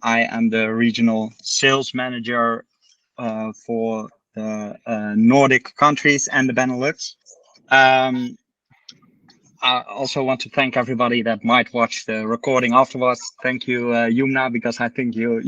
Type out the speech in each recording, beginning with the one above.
I am the regional sales manager for the Nordic countries and the Benelux. Um, I also want to thank everybody that might watch the recording afterwards. Thank you, Yumna, because I think you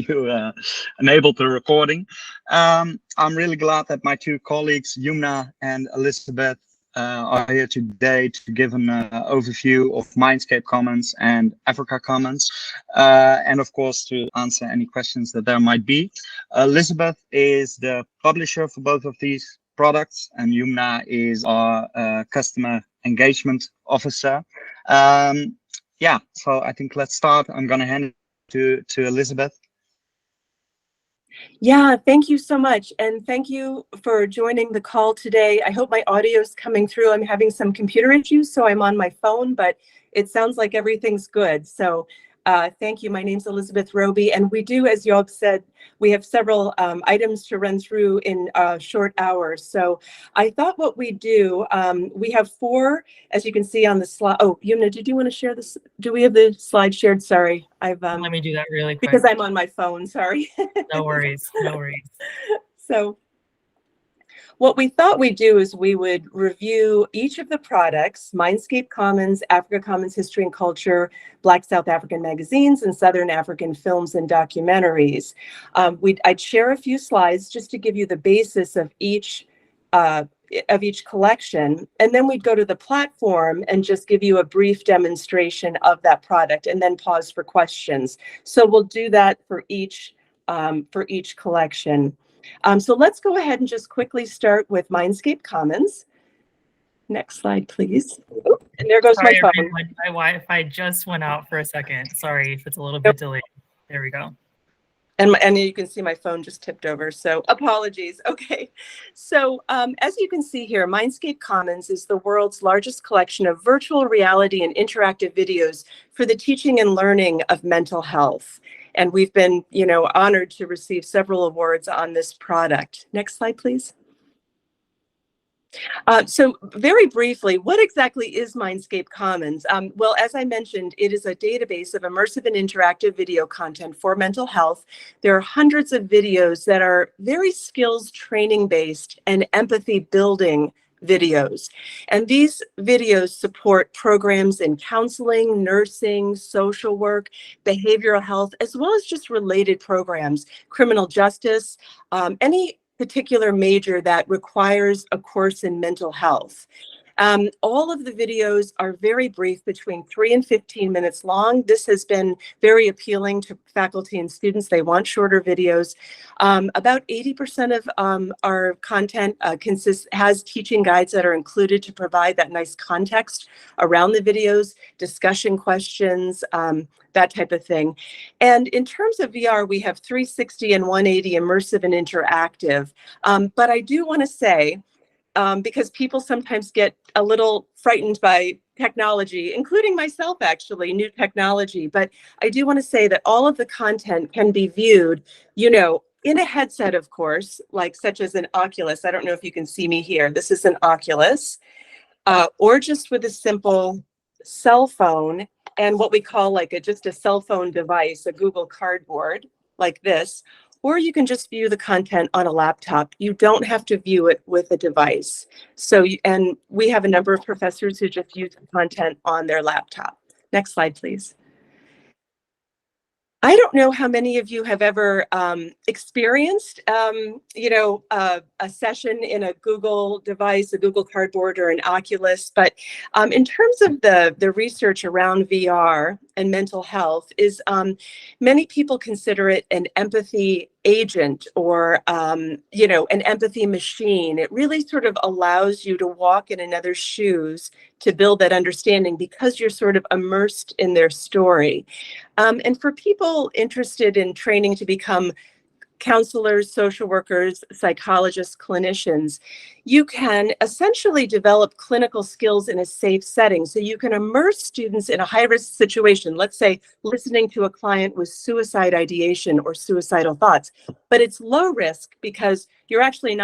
enabled the recording. I'm really glad that my two colleagues, Yumna and Elizabeth, are here today to give an overview of Mindscape Commons and Africa Commons, and of course to answer any questions that there might be. Elizabeth is the publisher for both of these products, and Yumna is our customer engagement officer. Yeah, so I think let's start. I'm going to hand it to Elizabeth. Yeah, thank you so much. And thank you for joining the call today. I hope my audio is coming through. I'm having some computer issues, so I'm on my phone, but it sounds like everything's good. So thank you. My name's Elizabeth Roby, and we do, as Job said, we have several items to run through in short hours. So I thought what we do, we have 4, as you can see on the slide. Oh, Yumna, did you want to share this? Do we have the slide shared? Sorry. Let me do that really quick. Because I'm on my phone, sorry. No worries, no worries. So what we thought we'd do is we would review each of the products, Mindscape Commons, Africa Commons History and Culture, Black South African Magazines, and Southern African Films and Documentaries. I'd share a few slides just to give you the basis of each collection, and then we'd go to the platform and just give you a brief demonstration of that product, and then pause for questions. So we'll do that for each collection. So let's go ahead and just quickly start with Mindscape Commons. Next slide, please. Oh, and there goes my phone. Everyone, my Wi-Fi just went out for a second. Sorry if it's a little bit delayed. There we go. And you can see my phone just tipped over, so apologies. Okay, so as you can see here, Mindscape Commons is the world's largest collection of virtual reality and interactive videos for the teaching and learning of mental health. And we've been, honored to receive several awards on this product. Next slide, please. So very briefly, what exactly is Mindscape Commons? Well, as I mentioned, it is a database of immersive and interactive video content for mental health. There are hundreds of videos that are very skills training based and empathy building videos. And these videos support programs in counseling, nursing, social work, behavioral health, as well as just related programs, criminal justice, any particular major that requires a course in mental health. All of the videos are very brief, between 3 and 15 minutes long. This has been very appealing to faculty and students. They want shorter videos. About 80% of our content has teaching guides that are included to provide that nice context around the videos, discussion questions, that type of thing. And in terms of VR, we have 360 and 180 immersive and interactive. But I do want to say, because people sometimes get a little frightened by technology, including myself, actually, new technology. But I do want to say that all of the content can be viewed, in a headset, of course, such as an Oculus. I don't know if you can see me here. This is an Oculus, or just with a simple cell phone and what we call just a cell phone device, a Google Cardboard like this. Or you can just view the content on a laptop. You don't have to view it with a device. And we have a number of professors who just use the content on their laptop. Next slide, please. I don't know how many of you have ever experienced, a session in a Google device, a Google Cardboard or an Oculus, but in terms of the research around VR and mental health is many people consider it an empathy agent or, an empathy machine. It really sort of allows you to walk in another's shoes to build that understanding because you're sort of immersed in their story. And for people interested in training to become counselors, social workers, psychologists, clinicians, you can essentially develop clinical skills in a safe setting. So you can immerse students in a high-risk situation, let's say listening to a client with suicide ideation or suicidal thoughts, but it's low risk because you're actually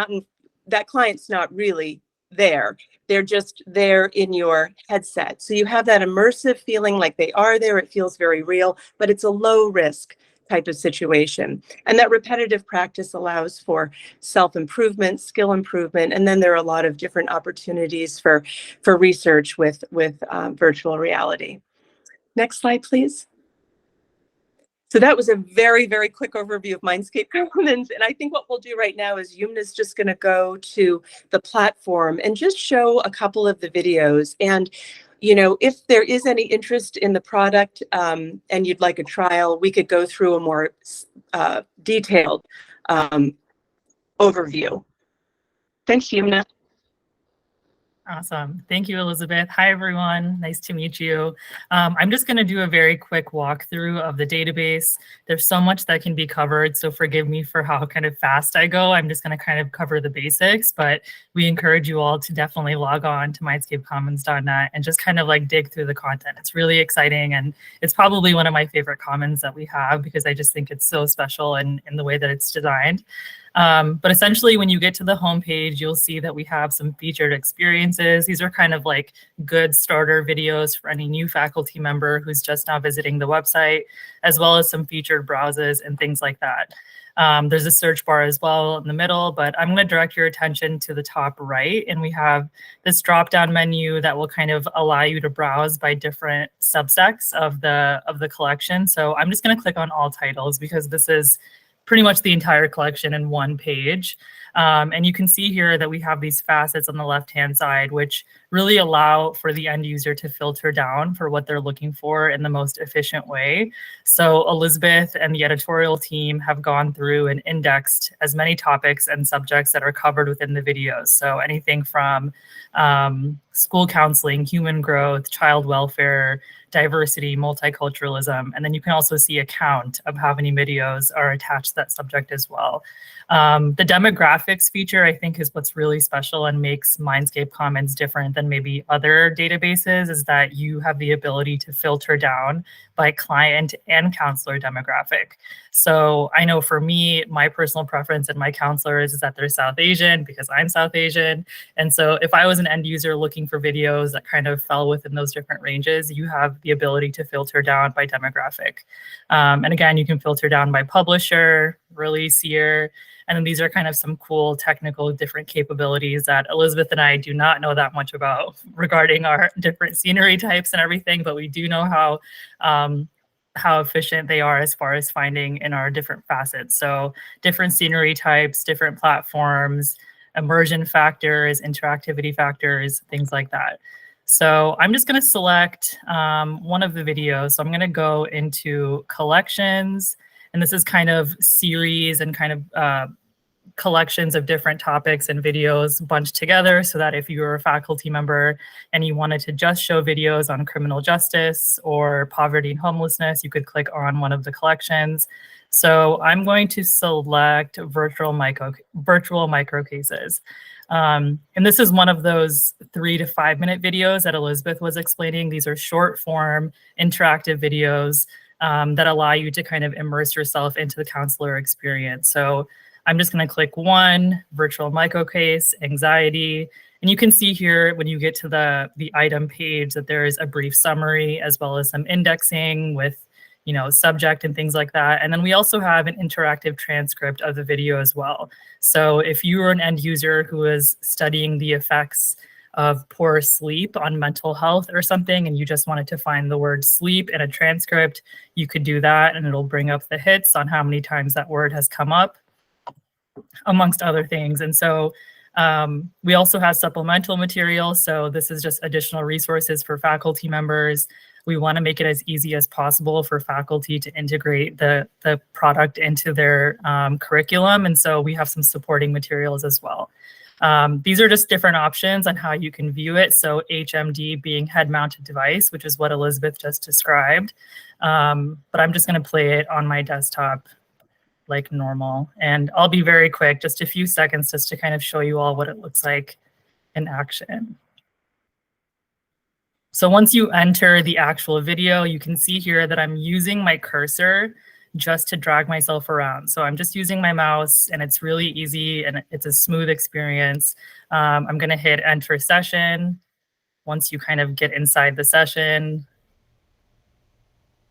that client's not really there. They're just there in your headset. So you have that immersive feeling like they are there. It feels very real, but it's a low risk type of situation. And that repetitive practice allows for self-improvement, skill improvement, and then there are a lot of different opportunities for research with virtual reality. Next slide, please. So that was a very, very quick overview of Mindscape Commons. And I think what we'll do right now is Yumna's just going to go to the platform and just show a couple of the videos. And, you know, if there is any interest in the product and you'd like a trial, we could go through a more detailed overview. Thanks, Yumna. Awesome. Thank you, Elizabeth. Hi, everyone. Nice to meet you. I'm just going to do a very quick walkthrough of the database. There's so much that can be covered, so forgive me for how kind of fast I go. I'm just going to kind of cover the basics, but we encourage you all to definitely log on to mindscapecommons.net and just kind of like dig through the content. It's really exciting, and it's probably one of my favorite commons that we have because I just think it's so special in the way that it's designed. But essentially, when you get to the homepage, you'll see that we have some featured experiences. These are kind of like good starter videos for any new faculty member who's just now visiting the website, as well as some featured browses and things like that. There's a search bar as well in the middle, but I'm going to direct your attention to the top right, and we have this drop-down menu that will kind of allow you to browse by different subsects of the collection. So I'm just going to click on all titles because this is pretty much the entire collection in one page. And you can see here that we have these facets on the left-hand side, which really allow for the end user to filter down for what they're looking for in the most efficient way. So Elizabeth and the editorial team have gone through and indexed as many topics and subjects that are covered within the videos. So anything from school counseling, human growth, child welfare, diversity, multiculturalism, and then you can also see a count of how many videos are attached to that subject as well. The demographics feature, I think, is what's really special and makes Mindscape Commons different than maybe other databases, is that you have the ability to filter down by client and counselor demographic. So I know for me, my personal preference and my counselors is that they're South Asian because I'm South Asian. And so if I was an end user looking for videos that kind of fell within those different ranges, you have the ability to filter down by demographic. And again, you can filter down by publisher, release year, and then these are kind of some cool technical different capabilities that Elizabeth and I do not know that much about regarding our different scenery types and everything, but we do know how efficient they are as far as finding in our different facets. So different scenery types, different platforms, immersion factors, interactivity factors, things like that. So I'm just going to select one of the videos. So I'm going to go into collections, and this is kind of series and kind of collections of different topics and videos bunched together so that if you were a faculty member and you wanted to just show videos on criminal justice or poverty and homelessness, you could click on one of the collections. So I'm going to select virtual micro cases. And this is one of those 3 to 5 minute videos that Elizabeth was explaining. These are short form interactive videos that allow you to kind of immerse yourself into the counselor experience. So I'm just going to click one, virtual micro case, anxiety. And you can see here when you get to the item page that there is a brief summary as well as some indexing with, you know, subject and things like that. And then we also have an interactive transcript of the video as well. So if you were an end user who is studying the effects of poor sleep on mental health or something, and you just wanted to find the word sleep in a transcript, you could do that and it'll bring up the hits on how many times that word has come up, amongst other things. And so we also have supplemental material. So this is just additional resources for faculty members. We want to make it as easy as possible for faculty to integrate the product into their curriculum. And so we have some supporting materials as well. These are just different options on how you can view it. So HMD being head-mounted device, which is what Elizabeth just described. But I'm just going to play it on my desktop like normal. And I'll be very quick, just a few seconds, just to kind of show you all what it looks like in action. So once you enter the actual video, you can see here that I'm using my cursor just to drag myself around. So I'm just using my mouse and it's really easy and it's a smooth experience. I'm gonna hit enter session. Once you kind of get inside the session,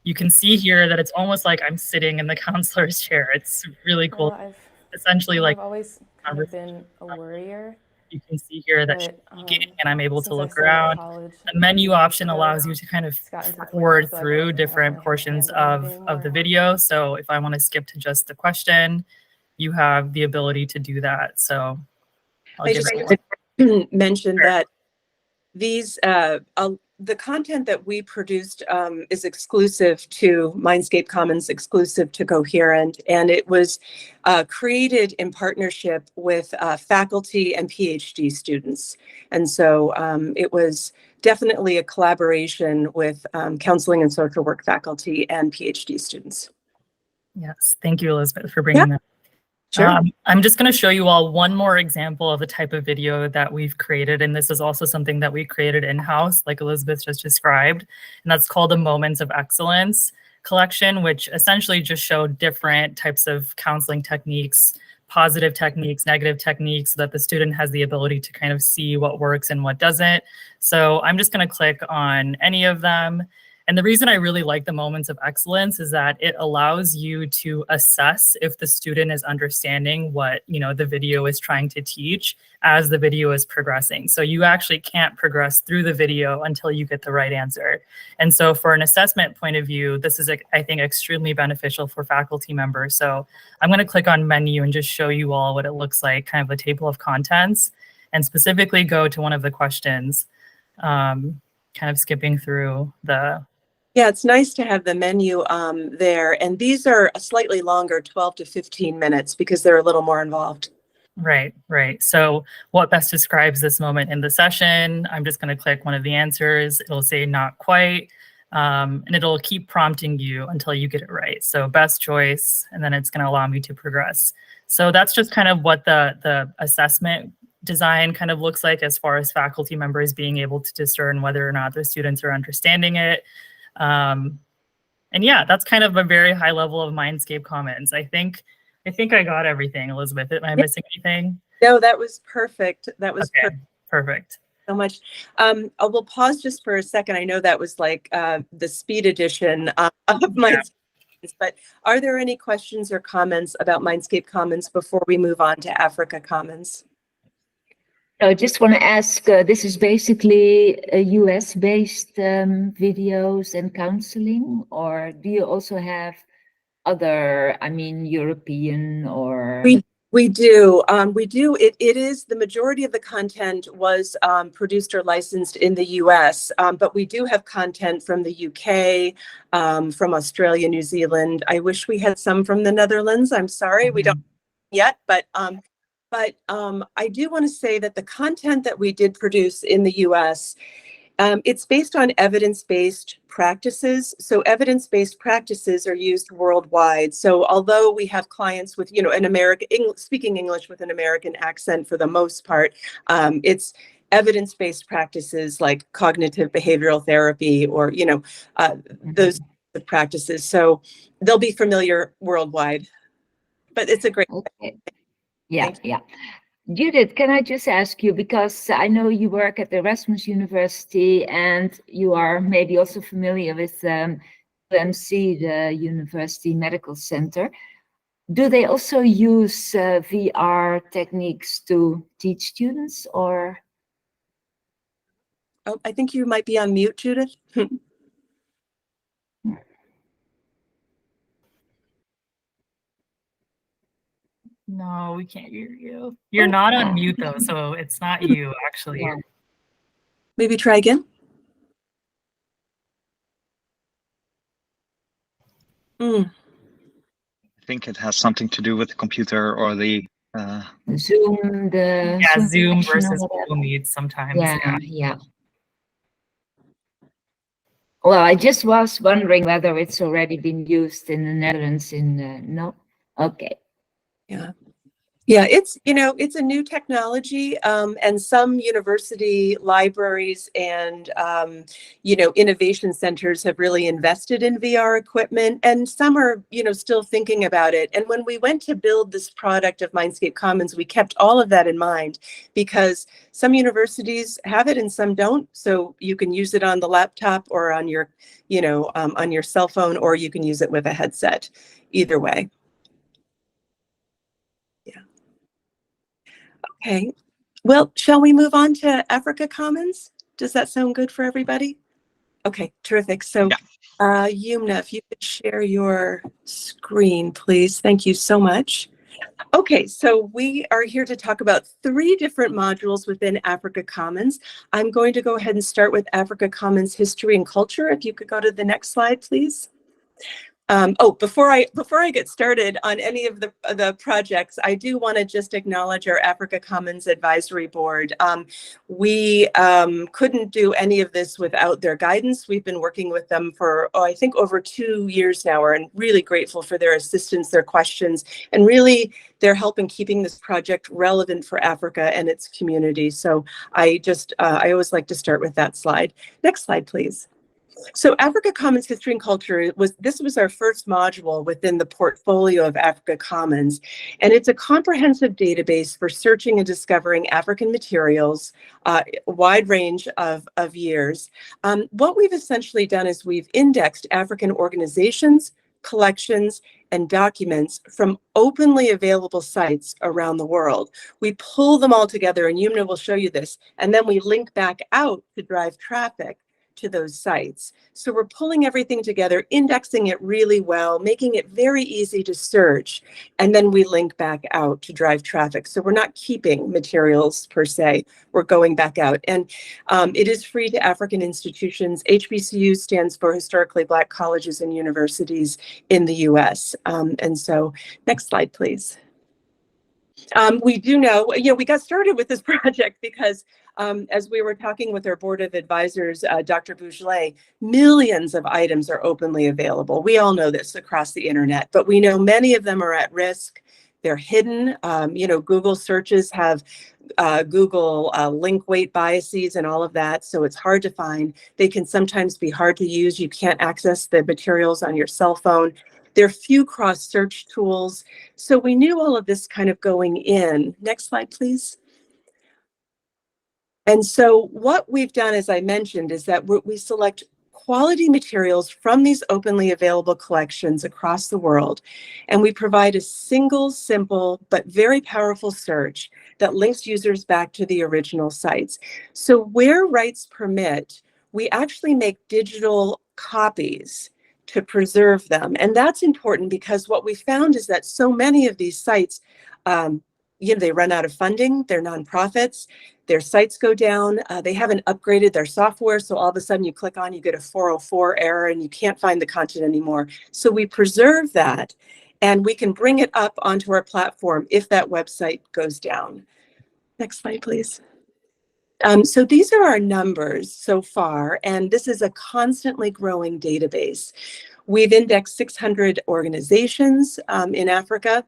you can see here that it's almost like I'm sitting in the counselor's chair. It's really cool. Well, Essentially, like I've always kind of been a worrier. you can see here that she's But speaking and I'm able to since I look started around. college, The menu a few option years ago, allows you to kind of it's gotten to the point where I forward feel like through I don't different really have my portions hands on it of the anymore. video. So if I want to skip to just the question, you have the ability to do that. So I just want to mention that these the content that we produced is exclusive to Mindscape Commons, exclusive to Coherent, and it was created in partnership with faculty and PhD students. And so it was definitely a collaboration with counseling and social work faculty and PhD students. Yes, thank you, Elizabeth, for bringing that. Sure. I'm just going to show you all one more example of the type of video that we've created. And this is also something that we created in-house, like Elizabeth just described. And that's called the Moments of Excellence collection, which essentially just showed different types of counseling techniques, positive techniques, negative techniques, so that the student has the ability to kind of see what works and what doesn't. So I'm just going to click on any of them. And the reason I really like the Moments of Excellence is that it allows you to assess if the student is understanding what, the video is trying to teach as the video is progressing. So you actually can't progress through the video until you get the right answer. And so for an assessment point of view, this is, I think, extremely beneficial for faculty members. So I'm going to click on menu and just show you all what it looks like, kind of a table of contents, and specifically go to one of the questions, kind of skipping through the... Yeah, it's nice to have the menu there. And these are a slightly longer, 12 to 15 minutes, because they're a little more involved. Right, right. So what best describes this moment in the session? I'm just going to click one of the answers. It'll say not quite, and it'll keep prompting you until you get it right. So best choice, and then it's going to allow me to progress. So that's just kind of what the assessment design kind of looks like, as far as faculty members being able to discern whether or not the students are understanding it. And yeah, that's kind of a very high level of Mindscape Commons. I think I got everything, Elizabeth. Am I missing anything? No, that was perfect. That was okay, perfect. So much. We'll pause just for a second. I know that was like the speed edition of Mindscape, but are there any questions or comments about Mindscape Commons before we move on to Africa Commons? I just want to ask, this is basically a US-based videos and counseling, or do you also have other, European or? We do. It is, the majority of the content was produced or licensed in the US, but we do have content from the UK, from Australia, New Zealand. I wish we had some from the Netherlands. I'm sorry, we don't yet, but I do want to say that the content that we did produce in the US, it's based on evidence-based practices. So evidence-based practices are used worldwide. So although we have clients with, an speaking English with an American accent for the most part, it's evidence-based practices like cognitive behavioral therapy or, those practices. So they'll be familiar worldwide, but it's a great. Okay. Yeah, yeah. Judith, can I just ask you, because I know you work at the Erasmus University and you are maybe also familiar with UMC, the University Medical Center. Do they also use VR techniques to teach students, or? Oh, I think you might be on mute, Judith. No, we can't hear you. You're not on mute though, so it's not you actually. Yeah. Maybe try again. I think it has something to do with the computer or the Zoom, Zoom versus Google Meet sometimes. Yeah. Well, I just was wondering whether it's already been used in the Netherlands. No? Okay. Yeah, it's, it's a new technology, and some university libraries and, innovation centers have really invested in VR equipment, and some are, still thinking about it. And when we went to build this product of Mindscape Commons, we kept all of that in mind, because some universities have it and some don't. So you can use it on the laptop or on your, on your cell phone, or you can use it with a headset, either way. Okay, well, shall we move on to Africa Commons? Does that sound good for everybody? Okay, terrific. So, Yumna, if you could share your screen, please. Thank you so much. Okay, so we are here to talk about 3 different modules within Africa Commons. I'm going to go ahead and start with Africa Commons History and Culture. If you could go to the next slide, please. Before I get started on any of the projects, I do want to just acknowledge our Africa Commons Advisory Board. We couldn't do any of this without their guidance. We've been working with them for, I think over 2 years now, and really grateful for their assistance, their questions, and really their help in keeping this project relevant for Africa and its community. So I always like to start with that slide. Next slide, please. So Africa Commons History and Culture was our first module within the portfolio of Africa Commons, and it's a comprehensive database for searching and discovering African materials, a wide range of years. What we've essentially done is we've indexed African organizations, collections, and documents from openly available sites around the world. We pull them all together, and Yumna will show you this, and then we link back out to drive traffic to those sites. So we're pulling everything together, indexing it really well, making it very easy to search, and then we link back out to drive traffic. So we're not keeping materials per se, we're going back out. And it is free to African institutions. HBCU stands for Historically Black Colleges and Universities in the US. And so next slide, please. We do know, we got started with this project because as we were talking with our board of advisors, Dr. Bougelet, millions of items are openly available. We all know this across the internet, but we know many of them are at risk. They're hidden. Google searches have Google link weight biases and all of that, so it's hard to find. They can sometimes be hard to use. You can't access the materials on your cell phone. There are few cross-search tools. So we knew all of this kind of going in. Next slide, please. And so what we've done, as I mentioned, is that we select quality materials from these openly available collections across the world, and we provide a single, simple, but very powerful search that links users back to the original sites. So where rights permit, we actually make digital copies to preserve them. And that's important because what we found is that so many of these sites, they run out of funding, they're nonprofits, their sites go down, they haven't upgraded their software, so all of a sudden you click on, you get a 404 error and you can't find the content anymore. So we preserve that and we can bring it up onto our platform if that website goes down. Next slide, please. So these are our numbers so far, and this is a constantly growing database. We've indexed 600 organizations in Africa,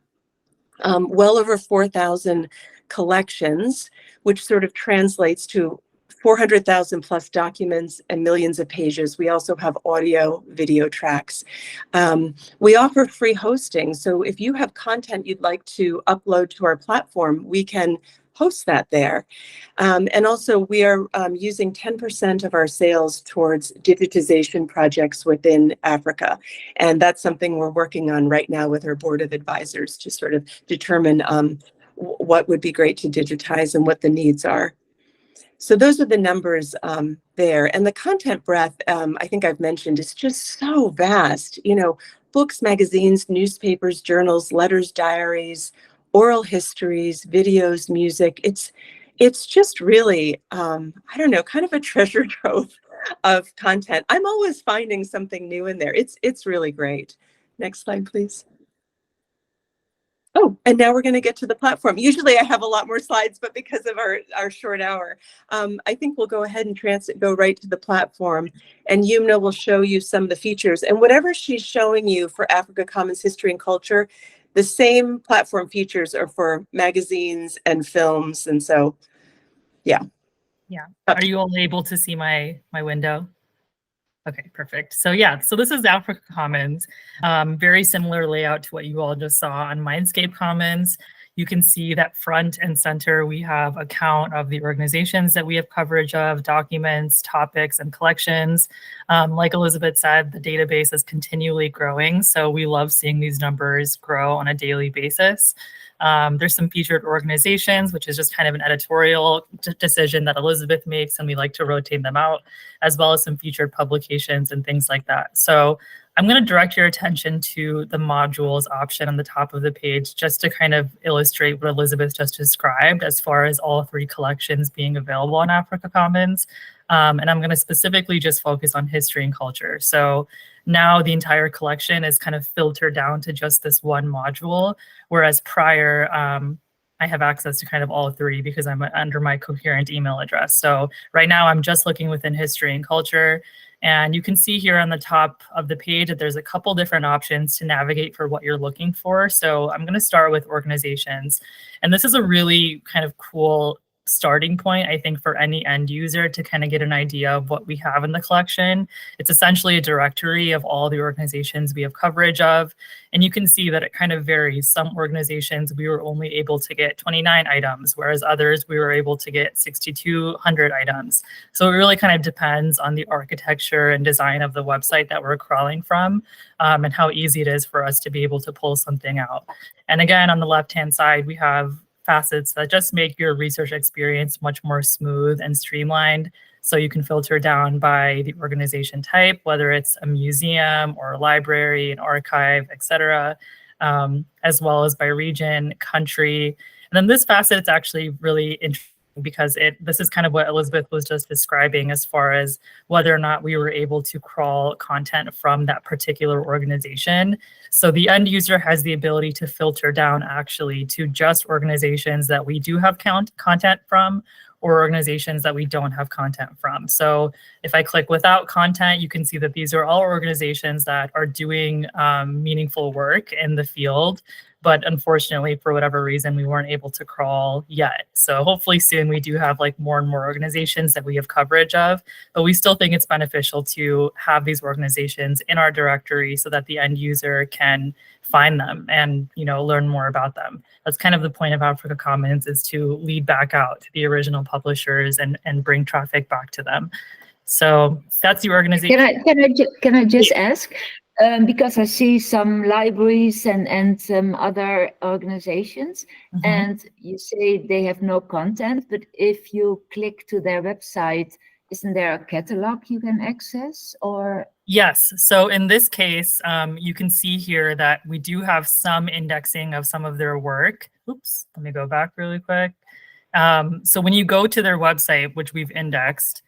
well over 4,000 collections, which sort of translates to 400,000 plus documents and millions of pages. We also have audio, video tracks. We offer free hosting. So if you have content you'd like to upload to our platform, we can host that there. And also we are using 10% of our sales towards digitization projects within Africa. And that's something we're working on right now with our board of advisors to sort of determine what would be great to digitize and what the needs are. So those are the numbers there. And the content breadth, I think I've mentioned, is just so vast. Books, magazines, newspapers, journals, letters, diaries, oral histories, videos, music. It's just really, I don't know, kind of a treasure trove of content. I'm always finding something new in there. It's really great. Next slide, please. Oh, and now we're going to get to the platform. Usually I have a lot more slides, but because of our short hour, I think we'll go ahead and go right to the platform, and Yumna will show you some of the features. And whatever she's showing you for Africa Commons History and Culture, the same platform features are for magazines and films. And so, yeah. Yeah. Are you all able to see my window? Okay, perfect. So yeah, so this is Africa Commons. Very similar layout to what you all just saw on Mindscape Commons. You can see that front and center, we have a count of the organizations that we have coverage of, documents, topics, and collections. Like Elizabeth said, the database is continually growing. So we love seeing these numbers grow on a daily basis. There's some featured organizations, which is just kind of an editorial decision that Elizabeth makes, and we like to rotate them out, as well as some featured publications and things like that. So I'm going to direct your attention to the modules option on the top of the page, just to kind of illustrate what Elizabeth just described as far as all 3 collections being available on Africa Commons. And I'm going to specifically just focus on history and culture. So now the entire collection is kind of filtered down to just this one module, whereas prior, I have access to kind of all 3 because I'm under my coherent email address. So right now I'm just looking within history and culture. And you can see here on the top of the page that there's a couple different options to navigate for what you're looking for. So I'm going to start with organizations. And this is a really kind of cool starting point, I think, for any end user to kind of get an idea of what we have in the collection. It's essentially a directory of all the organizations we have coverage of. And you can see that it kind of varies. Some organizations we were only able to get 29 items, whereas others we were able to get 6,200 items. So it really kind of depends on the architecture and design of the website that we're crawling from, and how easy it is for us to be able to pull something out. And again, on the left-hand side, we have facets that just make your research experience much more smooth and streamlined. So you can filter down by the organization type, whether it's a museum or a library, an archive, etc., as well as by region, country. And then this facet is actually really interesting because this is kind of what Elizabeth was just describing as far as whether or not we were able to crawl content from that particular organization. So the end user has the ability to filter down actually to just organizations that we do have content from, or organizations that we don't have content from. So if I click without content, you can see that these are all organizations that are doing meaningful work in the field. But unfortunately, for whatever reason, we weren't able to crawl yet. So hopefully soon we do have like more and more organizations that we have coverage of, but we still think it's beneficial to have these organizations in our directory so that the end user can find them and, you know, learn more about them. That's kind of the point of Africa Commons, is to lead back out to the original publishers and bring traffic back to them. So that's the organization. Can I just ask? Because I see some libraries and some other organizations, and you say they have no content, but if you click to their website, isn't there a catalog you can access, or? Yes. So in this case, you can see here that we do have some indexing of some of their work. Oops, let me go back really quick. So when you go to their website, which we've indexed,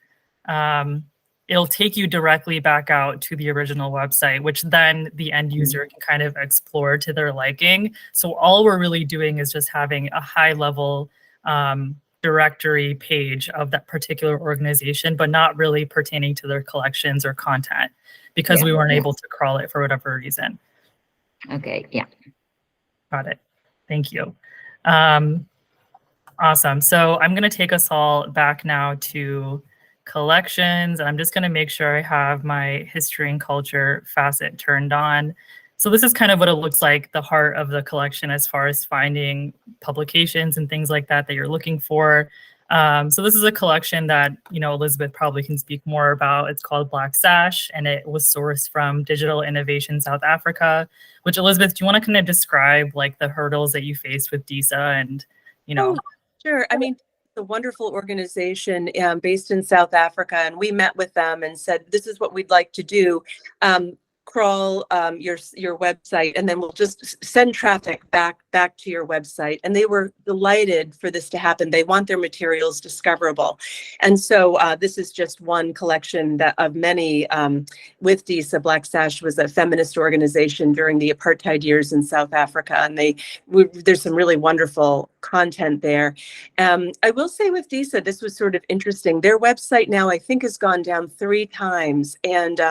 it'll take you directly back out to the original website, which then the end user can kind of explore to their liking. So all we're really doing is just having a high level directory page of that particular organization, but not really pertaining to their collections or content, because we weren't able to crawl it for whatever reason. Okay, yeah. Got it. Thank you. Awesome. So I'm going to take us all back now to collections, and I'm just going to make sure I have my history and culture facet turned on. So this is kind of what it looks like, the heart of the collection as far as finding publications and things like that you're looking for. So this is a collection that, you know, Elizabeth probably can speak more about. It's called Black Sash, and it was sourced from Digital Innovation South Africa, which, Elizabeth, do you want to kind of describe like the hurdles that you faced with DISA and, you know? Oh, sure. I mean, a wonderful organization based in South Africa, and we met with them and said, this is what we'd like to do. Crawl your website, and then we'll just send traffic back to your website. And they were delighted for this to happen. They want their materials discoverable. And so this is just one collection of many with DISA. Black Sash was a feminist organization during the apartheid years in South Africa. And there's some really wonderful content there. I will say with DISA, this was sort of interesting. Their website now, I think, has gone down 3 times. And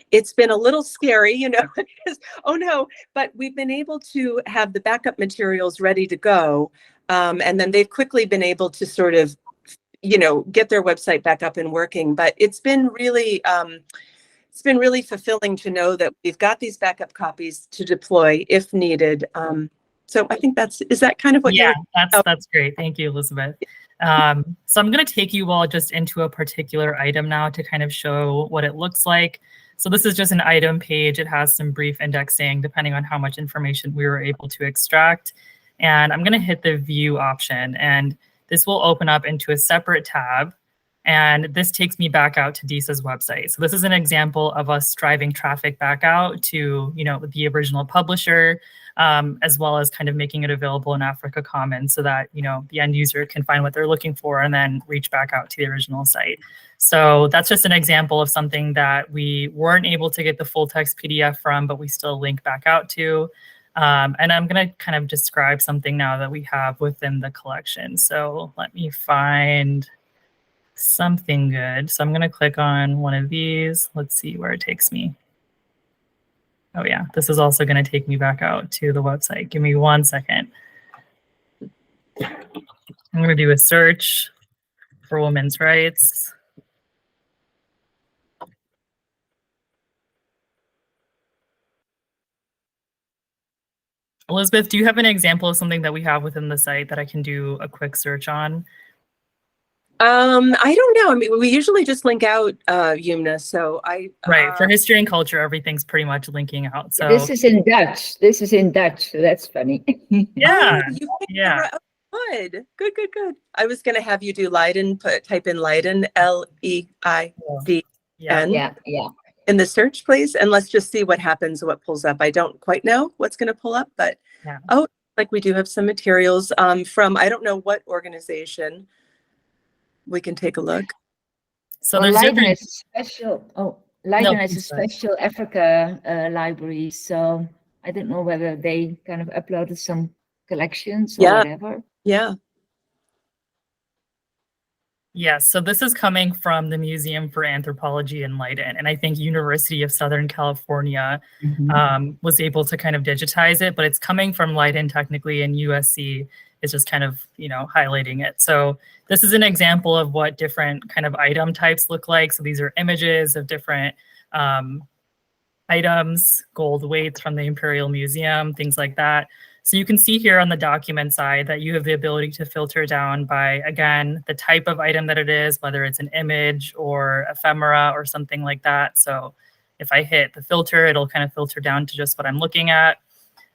it's been a little scary, you know, because, oh no, but we've been able to have the backup materials ready to go. And then they've quickly been able to sort of, you know, get their website back up and working. But it's been really fulfilling to know that we've got these backup copies to deploy if needed. So I think is that kind of what yeah, you're that's great. Thank you, Elizabeth. So I'm going to take you all just into a particular item now to kind of show what it looks like. So this is just an item page. It has some brief indexing depending on how much information we were able to extract. And I'm going to hit the view option, and this will open up into a separate tab. And this takes me back out to DISA's website. So this is an example of us driving traffic back out to, you know, the original publisher, as well as kind of making it available in Africa Commons so that, you know, the end user can find what they're looking for and then reach back out to the original site. So that's just an example of something that we weren't able to get the full text PDF from, but we still link back out to. And I'm going to kind of describe something now that we have within the collection. So let me find something good. So I'm going to click on one of these. Let's see where it takes me. Oh yeah, this is also going to take me back out to the website. Give me 1 second. I'm going to do a search for women's rights. Elizabeth, do you have an example of something that we have within the site that I can do a quick search on? I don't know. I mean, we usually just link out, Yumna. So Right. For history and culture, everything's pretty much linking out. So This is in Dutch. This is in Dutch. So that's funny. yeah, you yeah. Good. I was going to have you do Leiden, type in Leiden, Leiden, Yeah. in the search, please. And let's just see what happens, what pulls up. I don't quite know what's going to pull up, but Yeah. oh, like we do have some materials from, I don't know what organization. We can take a look. So Well, there's Leiden different. is special. Oh, Leiden is a please go ahead. special Africa library. So I don't know whether they kind of uploaded some collections or Yeah. whatever. Yeah. Yes, so this is coming from the Museum for Anthropology in Leiden, and I think University of Southern California was able to kind of digitize it, but it's coming from Leiden technically, and USC is just kind of, you know, highlighting it. So this is an example of what different kind of item types look like. So these are images of different items, gold weights from the Imperial Museum, things like that. So you can see here on the document side that you have the ability to filter down by, again, the type of item that it is, whether it's an image or ephemera or something like that. So if I hit the filter, it'll kind of filter down to just what I'm looking at.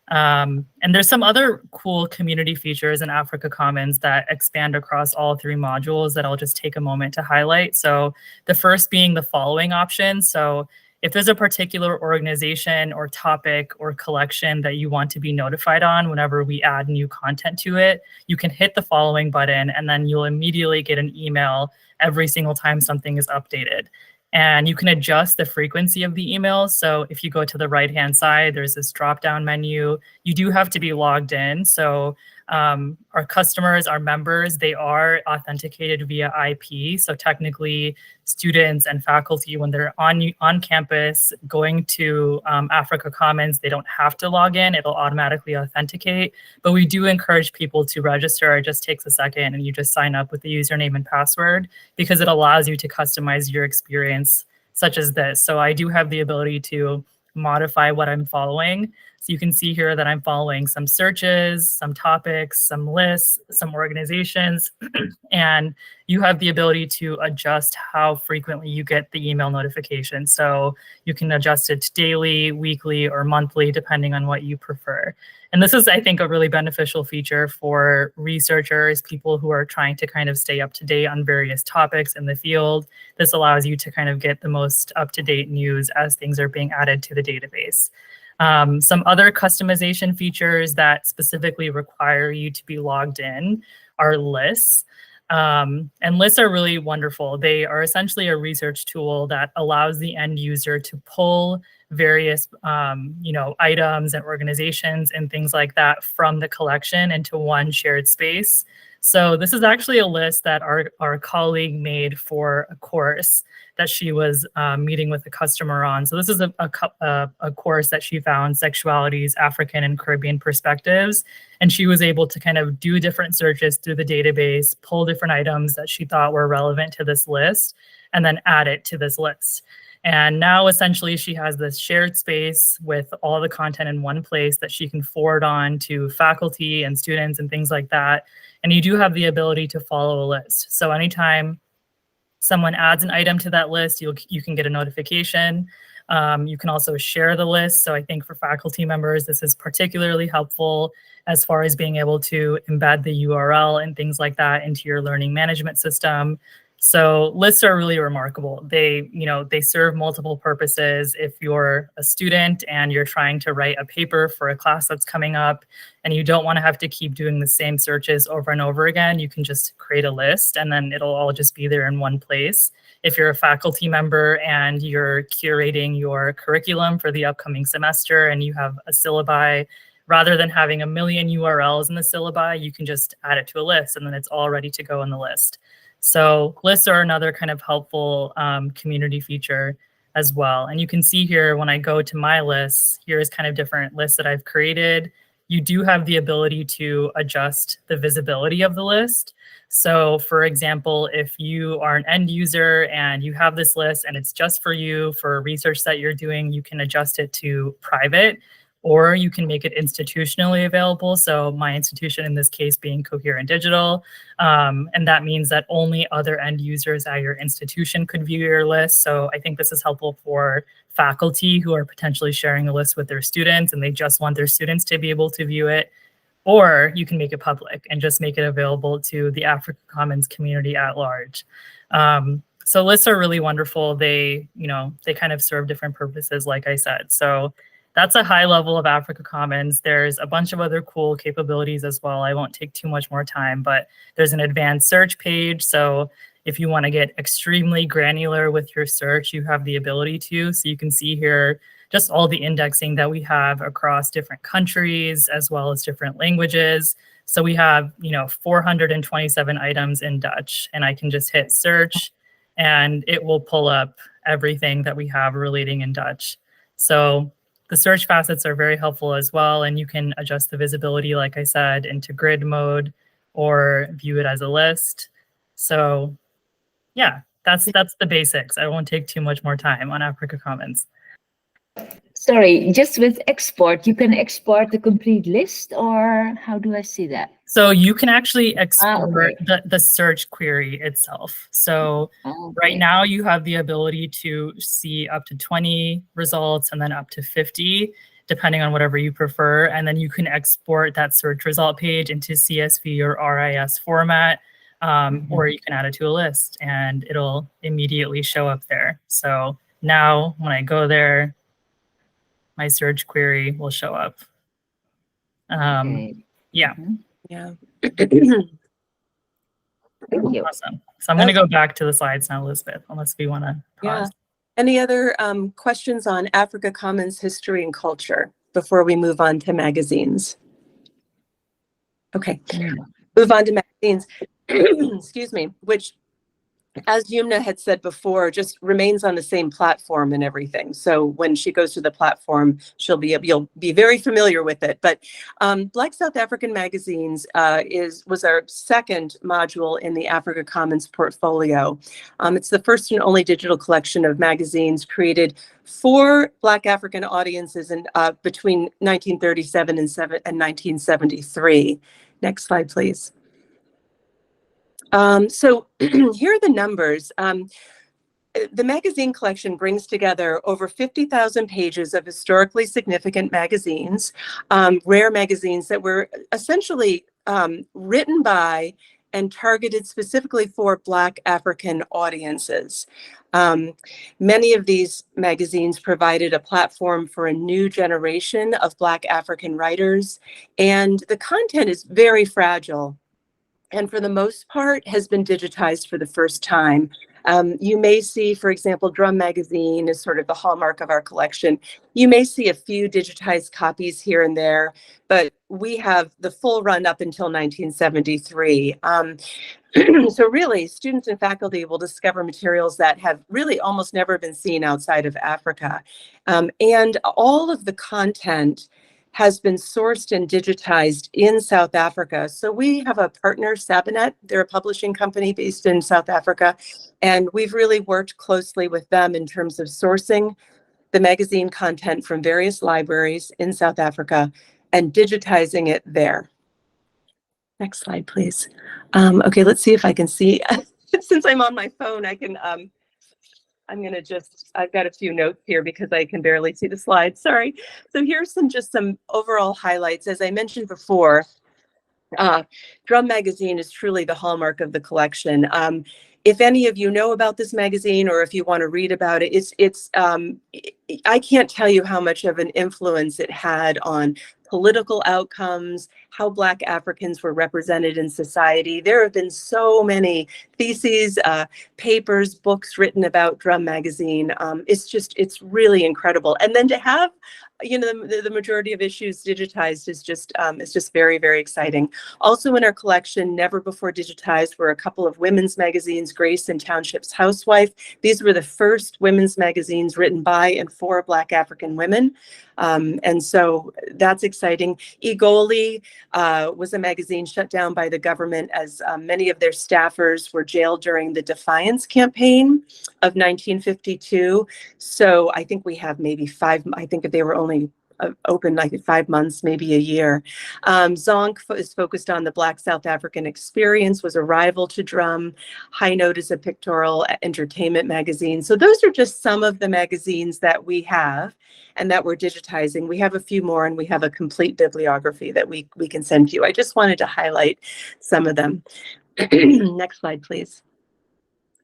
And there's some other cool community features in Africa Commons that expand across all 3 modules that I'll just take a moment to highlight. So the first being the following option. So if there's a particular organization or topic or collection that you want to be notified on whenever we add new content to it, you can hit the following button and then you'll immediately get an email every single time something is updated. And you can adjust the frequency of the emails. So if you go to the right-hand side, there's this drop-down menu. You do have to be logged in. So our customers, our members, they are authenticated via IP. So technically, students and faculty, when they're on campus going to Africa Commons, they don't have to log in. It'll automatically authenticate. But we do encourage people to register. It just takes a second, and you just sign up with the username and password because it allows you to customize your experience, such as this. So I do have the ability to modify what I'm following. So you can see here that I'm following some searches, some topics, some lists, some organizations, and you have the ability to adjust how frequently you get the email notification. So you can adjust it to daily, weekly, or monthly, depending on what you prefer. And this is, I think, a really beneficial feature for researchers, people who are trying to kind of stay up to date on various topics in the field. This allows you to kind of get the most up-to-date news as things are being added to the database. Some other customization features that specifically require you to be logged in are lists. And lists are really wonderful. They are essentially a research tool that allows the end user to pull various, items and organizations and things like that from the collection into one shared space. So this is actually a list that our colleague made for a course that she was meeting with a customer on. So this is a course that she found, Sexualities, African and Caribbean Perspectives. And she was able to kind of do different searches through the database, pull different items that she thought were relevant to this list, and then add it to this list. And now essentially she has this shared space with all the content in one place that she can forward on to faculty and students and things like that. And you do have the ability to follow a list. So anytime someone adds an item to that list, you can get a notification. You can also share the list. So I think for faculty members, this is particularly helpful as far as being able to embed the URL and things like that into your learning management system. So lists are really remarkable. They serve multiple purposes. If you're a student and you're trying to write a paper for a class that's coming up and you don't want to have to keep doing the same searches over and over again, you can just create a list and then it'll all just be there in one place. If you're a faculty member and you're curating your curriculum for the upcoming semester and you have a syllabi, rather than having a million URLs in the syllabi, you can just add it to a list and then it's all ready to go in the list. So lists are another kind of helpful community feature as well. And you can see here when I go to my lists, here's kind of different lists that I've created. You do have the ability to adjust the visibility of the list. So for example, if you are an end user and you have this list and it's just for you for research that you're doing, you can adjust it to private, or you can make it institutionally available. So my institution in this case being Coherent Digital. And that means that only other end users at your institution could view your list. So I think this is helpful for faculty who are potentially sharing a list with their students and they just want their students to be able to view it. Or you can make it public and just make it available to the Africa Commons community at large. So lists are really wonderful. They kind of serve different purposes, like I said. So that's a high level of Africa Commons. There's a bunch of other cool capabilities as well. I won't take too much more time, but there's an advanced search page. So if you want to get extremely granular with your search, you have the ability to. So you can see here just all the indexing that we have across different countries as well as different languages. So we have 427 items in Dutch, and I can just hit search and it will pull up everything that we have relating in Dutch. So the search facets are very helpful as well, and you can adjust the visibility, like I said, into grid mode or view it as a list. So yeah, that's the basics. I won't take too much more time on Africa Commons. Sorry, just with export, you can export the complete list, or how do I see that? So you can actually export okay. the search query itself. So right now you have the ability to see up to 20 results and then up to 50, depending on whatever you prefer. And then you can export that search result page into CSV or RIS format, or you can add it to a list and it'll immediately show up there. So now when I go there, my search query will show up. Okay. Yeah. Yeah. Thank you. Awesome. So I'm going to go back to the slides now, Elizabeth, unless we want to pause. Yeah. Any other questions on Africa Commons history and culture before we move on to magazines? Okay. Move on to magazines. Excuse me, which, as Yumna had said before, just remains on the same platform and everything. So when she goes to the platform, you'll be very familiar with it. But Black South African Magazines was our second module in the Africa Commons portfolio. It's the first and only digital collection of magazines created for Black African audiences in between 1937 and 1973. Next slide, please. So here are the numbers. The magazine collection brings together over 50,000 pages of historically significant magazines, rare magazines that were essentially written by and targeted specifically for Black African audiences. Many of these magazines provided a platform for a new generation of Black African writers, and the content is very fragile, and for the most part has been digitized for the first time. You may see, for example, Drum Magazine is sort of the hallmark of our collection. You may see a few digitized copies here and there, but we have the full run up until 1973. So really, students and faculty will discover materials that have really almost never been seen outside of Africa. And all of the content has been sourced and digitized in South Africa. So we have a partner, Sabinet. They're a publishing company based in South Africa. And we've really worked closely with them in terms of sourcing the magazine content from various libraries in South Africa and digitizing it there. Next slide, please. Okay, let's see if I can see. Since I'm on my phone, I can, I'm gonna just, I've got a few notes here because I can barely see the slides, sorry. So here's just some overall highlights. As I mentioned before, Drum Magazine is truly the hallmark of the collection. If any of you know about this magazine or if you want to read about it, I can't tell you how much of an influence it had on political outcomes, how Black Africans were represented in society. There have been so many theses, papers, books written about Drum Magazine. It's really incredible. And then to have, the majority of issues digitized is just very, very exciting. Also in our collection, never before digitized, were a couple of women's magazines, Grace and Township's Housewife. These were the first women's magazines written by and for Black African women. And so that's exciting. Egoli was a magazine shut down by the government as many of their staffers were jailed during the Defiance campaign of 1952. So I think we have maybe I think they were only open like 5 months, maybe a year. Zonk is focused on the Black South African experience, was a rival to Drum. High Note is a pictorial entertainment magazine. So those are just some of the magazines that we have and that we're digitizing. We have a few more and we have a complete bibliography that we can send you. I just wanted to highlight some of them. Next slide, please.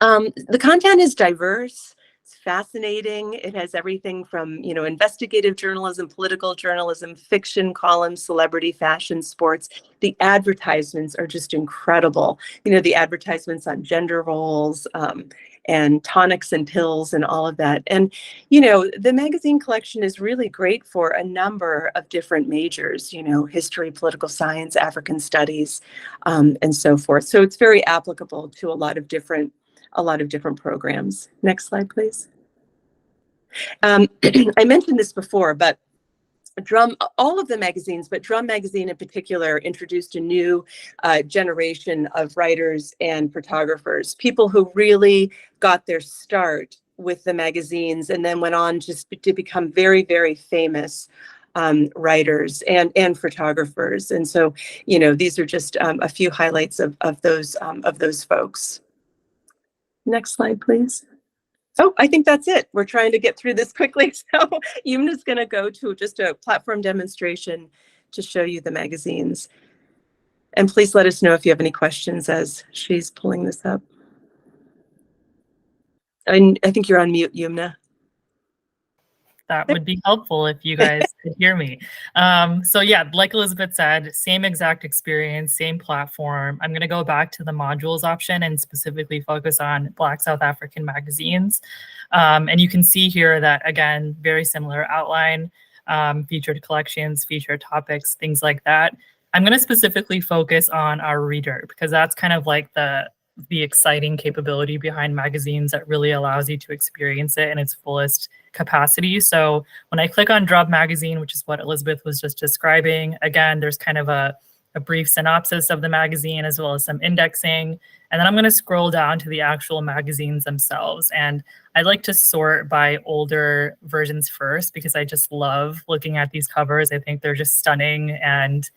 The content is diverse. It's fascinating. It has everything from, investigative journalism, political journalism, fiction columns, celebrity, fashion, sports. The advertisements are just incredible. The advertisements on gender roles and tonics and pills and all of that. And, the magazine collection is really great for a number of different majors, history, political science, African studies, and so forth. So it's very applicable to a lot of different programs. Next slide, please. I mentioned this before, but all of the magazines, but Drum Magazine in particular, introduced a new generation of writers and photographers, people who really got their start with the magazines and then went on just to become very, very famous writers and photographers. And so, these are just a few highlights of those folks. Next slide, please. Oh, I think that's it. We're trying to get through this quickly. So Yumna's going to go to just a platform demonstration to show you the magazines. And please let us know if you have any questions as she's pulling this up. I think you're on mute, Yumna. That would be helpful if you guys could hear me. So yeah, like Elizabeth said, same exact experience, same platform. I'm going to go back to the modules option and specifically focus on Black South African magazines. And you can see here that, again, very similar outline, featured collections, featured topics, things like that. I'm going to specifically focus on our reader because that's kind of like the exciting capability behind magazines that really allows you to experience it in its fullest capacity. So when I click on Drum Magazine, which is what Elizabeth was just describing, again, there's kind of a brief synopsis of the magazine as well as some indexing. And then I'm going to scroll down to the actual magazines themselves. And I like to sort by older versions first because I just love looking at these covers. I think they're just stunning and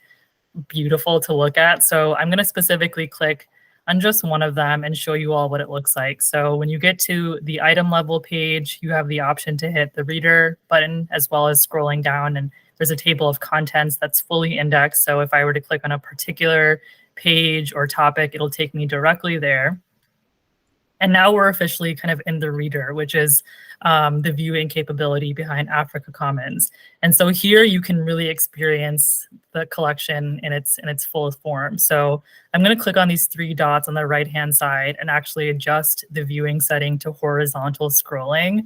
beautiful to look at. So I'm going to specifically click on just one of them and show you all what it looks like. So when you get to the item level page, you have the option to hit the reader button as well as scrolling down, and there's a table of contents that's fully indexed. So if I were to click on a particular page or topic, it'll take me directly there. And now we're officially kind of in the reader, which is the viewing capability behind Africa Commons. And so here you can really experience the collection in its fullest form. So I'm going to click on these three dots on the right-hand side and actually adjust the viewing setting to horizontal scrolling.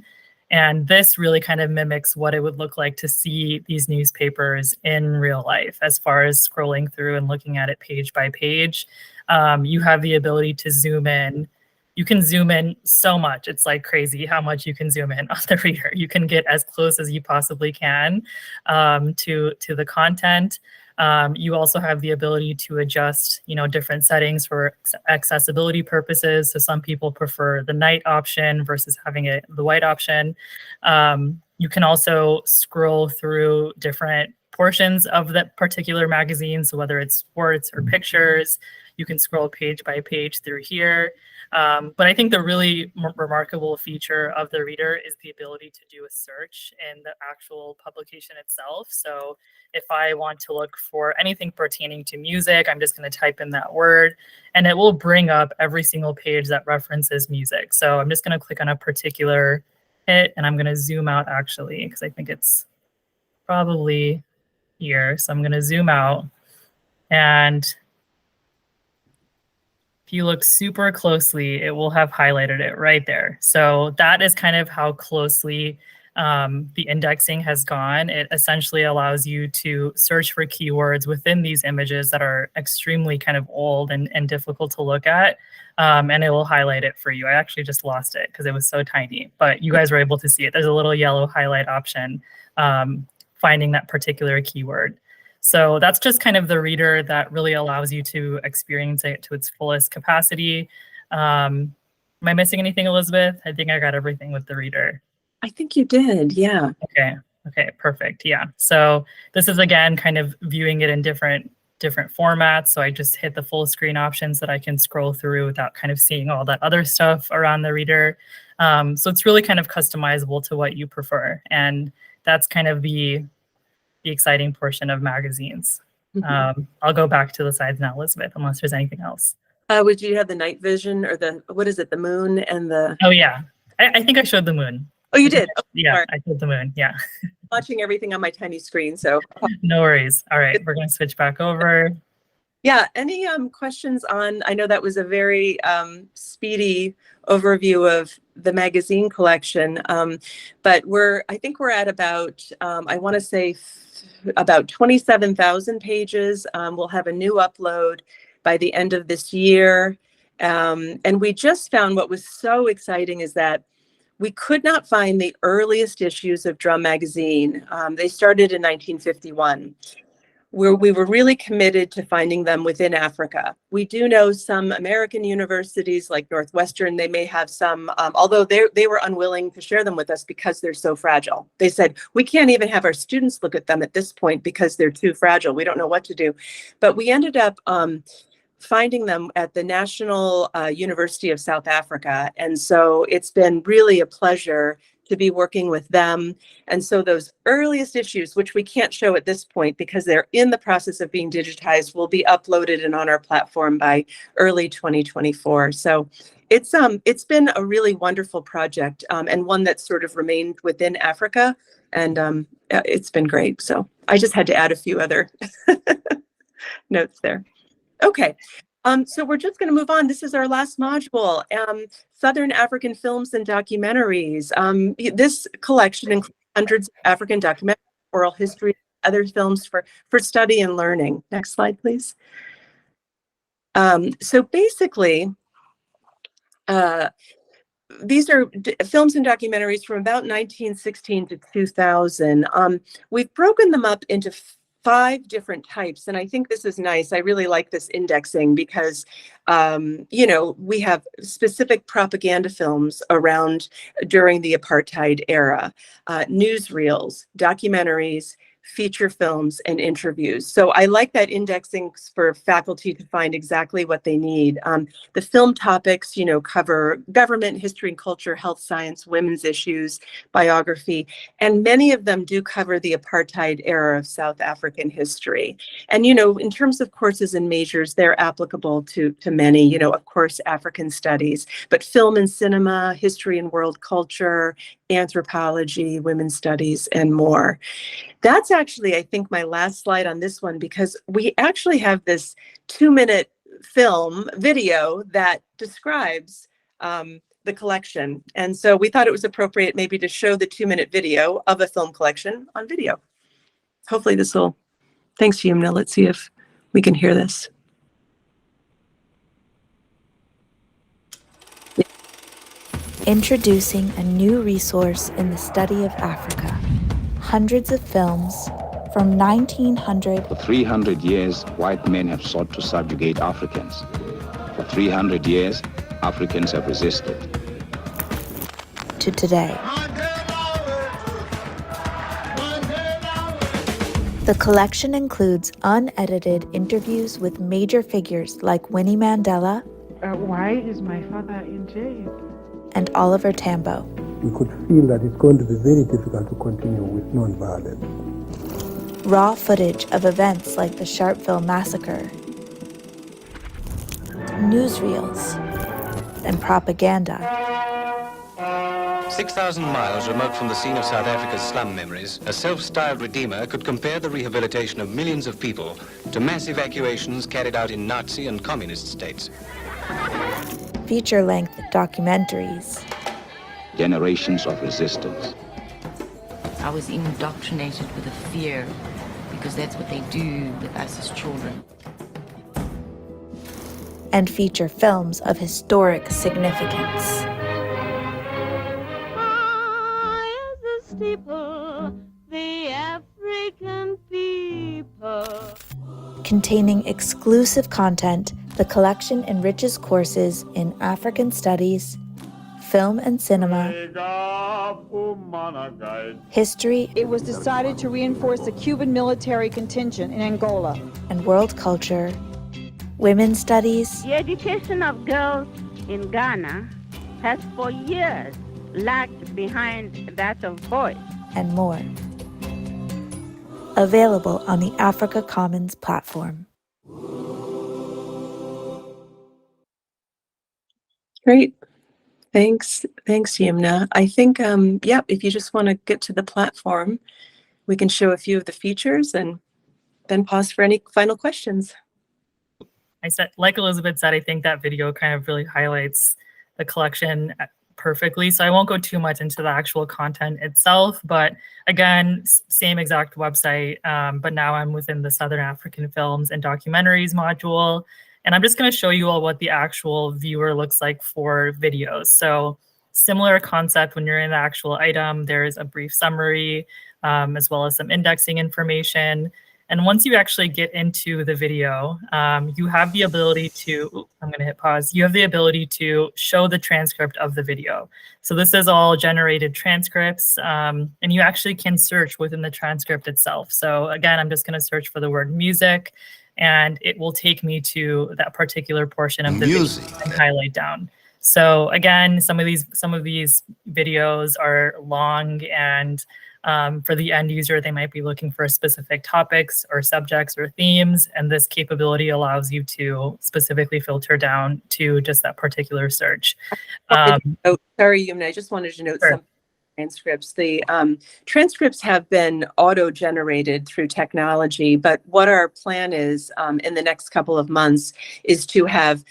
And this really kind of mimics what it would look like to see these newspapers in real life, as far as scrolling through and looking at it page by page. You have the ability to zoom in. You can zoom in so much. It's like crazy how much you can zoom in on the reader. You can get as close as you possibly can to the content. You also have the ability to adjust, different settings for accessibility purposes. So some people prefer the night option versus having the white option. You can also scroll through different portions of that particular magazine. So whether it's sports or pictures, you can scroll page by page through here. But I think the really remarkable feature of the reader is the ability to do a search in the actual publication itself. So if I want to look for anything pertaining to music, I'm just going to type in that word, and it will bring up every single page that references music. So I'm just going to click on a particular hit, and I'm going to zoom out actually, because I think it's probably here. So I'm going to zoom out, and if you look super closely, it will have highlighted it right there. So that is kind of how closely the indexing has gone. It essentially allows you to search for keywords within these images that are extremely kind of old and difficult to look at, and it will highlight it for you. I actually just lost it because it was so tiny, but you guys were able to see it. There's a little yellow highlight option finding that particular keyword. So that's just kind of the reader that really allows you to experience it to its fullest capacity. Am I missing anything, Elizabeth? I think I got everything with the reader. I think you did, yeah. Okay, perfect, yeah. So this is, again, kind of viewing it in different formats. So I just hit the full screen options that I can scroll through without kind of seeing all that other stuff around the reader. So it's really kind of customizable to what you prefer. And that's kind of the exciting portion of magazines. I'll go back to the sides now, Elizabeth, unless there's anything else. Would you have the night vision or the moon and the... Oh yeah, I think I showed the moon. Oh, you did? Oh, yeah, sorry. I showed the moon, yeah. Watching everything on my tiny screen, so. No worries. All right, we're gonna switch back over. Yeah, any questions on, I know that was a very speedy overview of the magazine collection, but I think we're at about, I want to say about 27,000 pages. We'll have a new upload by the end of this year. And we just found what was so exciting is that we could not find the earliest issues of Drum Magazine. They started in 1951. We were really committed to finding them within Africa. We do know some American universities like Northwestern, they may have some, although they were unwilling to share them with us because they're so fragile. They said, we can't even have our students look at them at this point because they're too fragile. We don't know what to do. But we ended up finding them at the National University of South Africa. And so it's been really a pleasure to be working with them. And so those earliest issues, which we can't show at this point because they're in the process of being digitized, will be uploaded and on our platform by early 2024. So it's been a really wonderful project and one that's sort of remained within Africa. And it's been great. So I just had to add a few other notes there. Okay. So we're just going to move on. This is our last module, Southern African Films and Documentaries. This collection includes hundreds of African documentaries, oral history, other films for study and learning. Next slide, please. So basically, these are films and documentaries from about 1916 to 2000. We've broken them up into 5 different types. And I think this is nice. I really like this indexing because, we have specific propaganda films around during the apartheid era, newsreels, documentaries, feature films, and interviews. So I like that indexing for faculty to find exactly what they need. The film topics, cover government, history and culture, health science, women's issues, biography, and many of them do cover the apartheid era of South African history. And, in terms of courses and majors, they're applicable to many, of course, African studies, but film and cinema, history and world culture, anthropology, women's studies, and more. That's actually, I think, my last slide on this one, because we actually have this 2-minute video that describes the collection. And so we thought it was appropriate maybe to show the 2-minute video of a film collection on video. Hopefully this will, thanks, Yumna. Let's see if we can hear this. Introducing a new resource in the study of Africa. Hundreds of films from 1900. For 300 years, white men have sought to subjugate Africans. For 300 years, Africans have resisted. To today. The collection includes unedited interviews with major figures like Winnie Mandela. Why is my father in jail? And Oliver Tambo. We could feel that it's going to be very difficult to continue with nonviolence. Raw footage of events like the Sharpeville massacre, newsreels, and propaganda. 6,000 miles remote from the scene of South Africa's slum memories, a self-styled redeemer could compare the rehabilitation of millions of people to mass evacuations carried out in Nazi and communist states. Feature-length documentaries. Generations of resistance. I was indoctrinated with a fear because that's what they do with us as children. And feature films of historic significance. High as a steeple, the African people. Containing exclusive content, the collection enriches courses in African studies, film and cinema, history. It was decided to reinforce the Cuban military contingent in Angola. And world culture, women's studies. The education of girls in Ghana has for years lagged behind that of boys. And more. Available on the Africa Commons platform. Great. Thanks, Yumna. I think, if you just want to get to the platform, we can show a few of the features and then pause for any final questions. I said, like Elizabeth said, I think that video kind of really highlights the collection perfectly. So I won't go too much into the actual content itself, but again, same exact website, but now I'm within the Southern African Films and Documentaries module. And I'm just going to show you all what the actual viewer looks like for videos. So similar concept when you're in the actual item, there's a brief summary, as well as some indexing information. And once you actually get into the video, you have the ability to, I'm going to hit pause. You have the ability to show the transcript of the video. So this is all generated transcripts, and you actually can search within the transcript itself. So again, I'm just going to search for the word music, and it will take me to that particular portion of the video and highlight down. So again, some of these videos are long, and for the end user, they might be looking for specific topics or subjects or themes, and this capability allows you to specifically filter down to just that particular search. Sorry, Yumna, I just wanted to note some transcripts. The transcripts have been auto-generated through technology, but what our plan is in the next couple of months is to have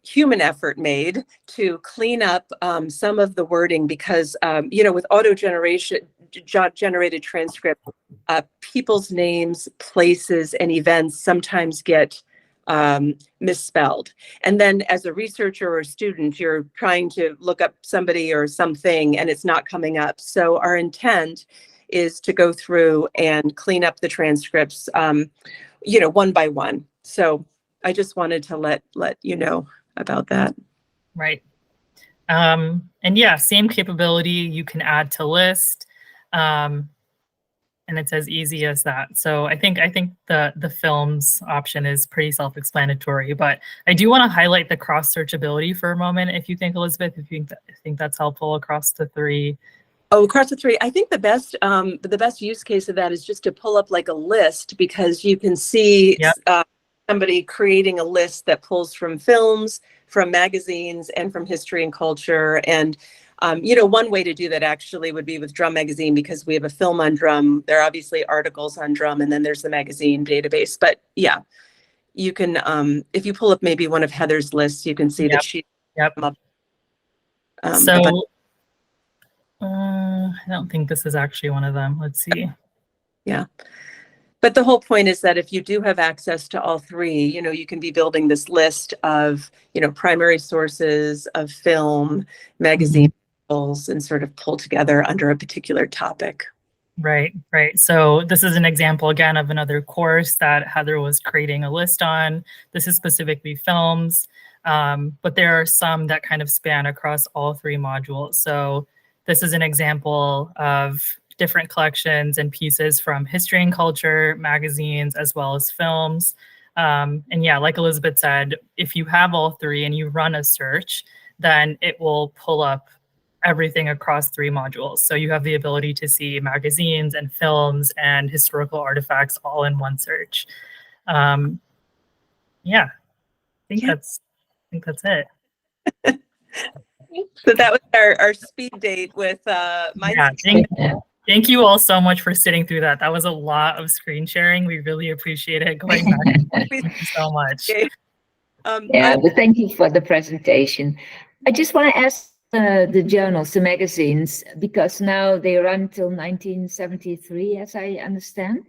human effort made to clean up some of the wording, because with auto-generated transcript, people's names, places, and events sometimes get misspelled. And then as a researcher or a student, you're trying to look up somebody or something and it's not coming up. So our intent is to go through and clean up the transcripts, one by one. So I just wanted to let you know about that. Right. And yeah, same capability. You can add to list. and it's as easy as that. So I think the films option is pretty self-explanatory, but I do want to highlight the cross searchability for a moment. If you think, Elizabeth, if you think that's helpful across the three. Oh, across the three. I think the best use case of that is just to pull up like a list, because you can see somebody creating a list that pulls from films, from magazines, and from history and culture. And one way to do that actually would be with Drum Magazine, because we have a film on drum. There are obviously articles on drum, and then there's the magazine database. But yeah, you can, if you pull up maybe one of Heather's lists, you can see that she. Yep. I don't think this is actually one of them. Let's see. Yeah. But the whole point is that if you do have access to all three, you can be building this list of, primary sources of film, magazine, and sort of pull together under a particular topic. Right. So this is an example again of another course that Heather was creating a list on. This is specifically films, but there are some that kind of span across all three modules. So this is an example of different collections and pieces from history and culture, magazines, as well as films. And yeah, like Elizabeth said, if you have all three and you run a search, then it will pull up everything across three modules. So you have the ability to see magazines and films and historical artifacts all in one search. I think that's it. So that was our speed date with Mindscape. Thank you all so much for sitting through that. That was a lot of screen sharing. We really appreciate it going back. Thank you so much. But thank you for the presentation. I just want to ask the journals, the magazines, because now they run till 1973, as I understand.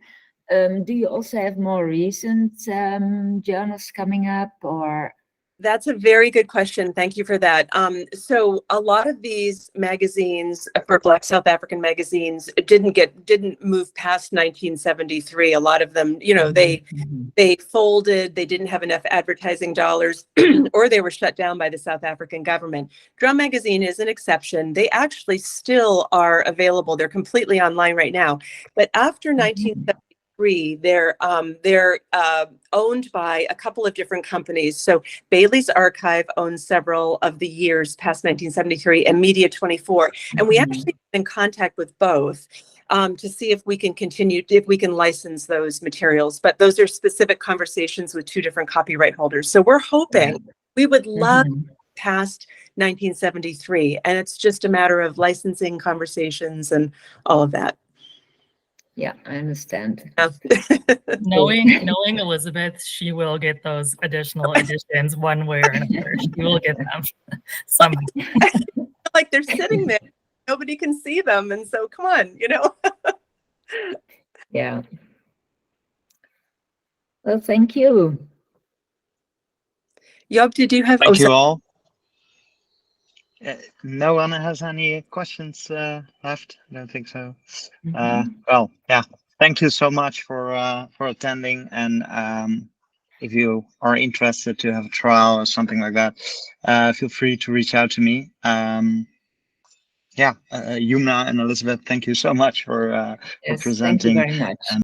Do you also have more recent journals coming up, or? That's a very good question. Thank you for that. So a lot of these magazines for Black South African magazines didn't move past 1973. A lot of them, they folded, they didn't have enough advertising dollars, or they were shut down by the South African government. Drum Magazine is an exception. They actually still are available. They're completely online right now. But after 1973, they're owned by a couple of different companies. So Bailey's Archive owns several of the years past 1973, and Media 24. And we actually been in contact with both to see if we can license those materials. But those are specific conversations with two different copyright holders. So we're hoping, we would love past 1973. And it's just a matter of licensing conversations and all of that. Yeah, I understand. Knowing Elizabeth, she will get those additional editions one way or another. She will get them somehow. Like they're sitting there, nobody can see them, and so come on, Yeah. Well, thank you. Job, did you have? Thank you all. No one has any questions left? I don't think so. Well, yeah. Thank you so much for attending. And if you are interested to have a trial or something like that, feel free to reach out to me. Yumna and Elizabeth, thank you so much for presenting. Thank you very much.